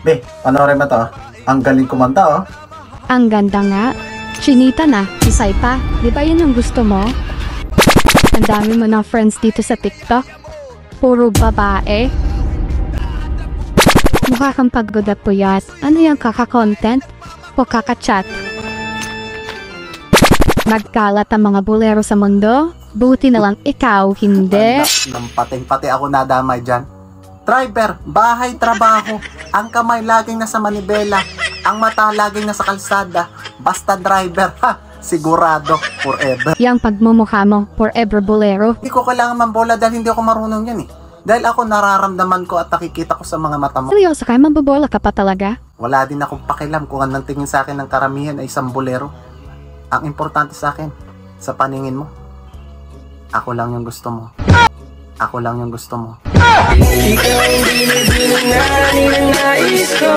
Be, panoorin mo to. Ang galing kumanta oh. Ang ganda nga. Chinita na, isay pa. Di ba yun ang gusto mo? Ang dami mo ng friends dito sa TikTok. Puro babae. Mukha kang pagod at puyat. Ano yung kaka-content? O kaka-chat? Magkalat ang mga bolero sa mundo? Buti na lang ikaw, hindi. Ng pating-pati ako nadamay dyan. Driver, bahay, trabaho. Ang kamay laging nasa manibela. Ang mata laging nasa kalsada. Basta driver, ha, sigurado, forever. Yang pagmumukha mo, forever bolero. Hindi ko kailangan mambola dahil hindi ako marunong yan eh. Dahil ako nararamdaman ko at nakikita ko sa mga mata mo. Seryoso ka, mambobola ka pa talaga? Wala din akong pakialam kung anong tingin sa akin ng karamihan ay isang bolero. Ang importante sa akin, sa paningin mo, ako lang yung gusto mo. Ako lang yung gusto mo. Ikaw ang binibini na ninanais ko.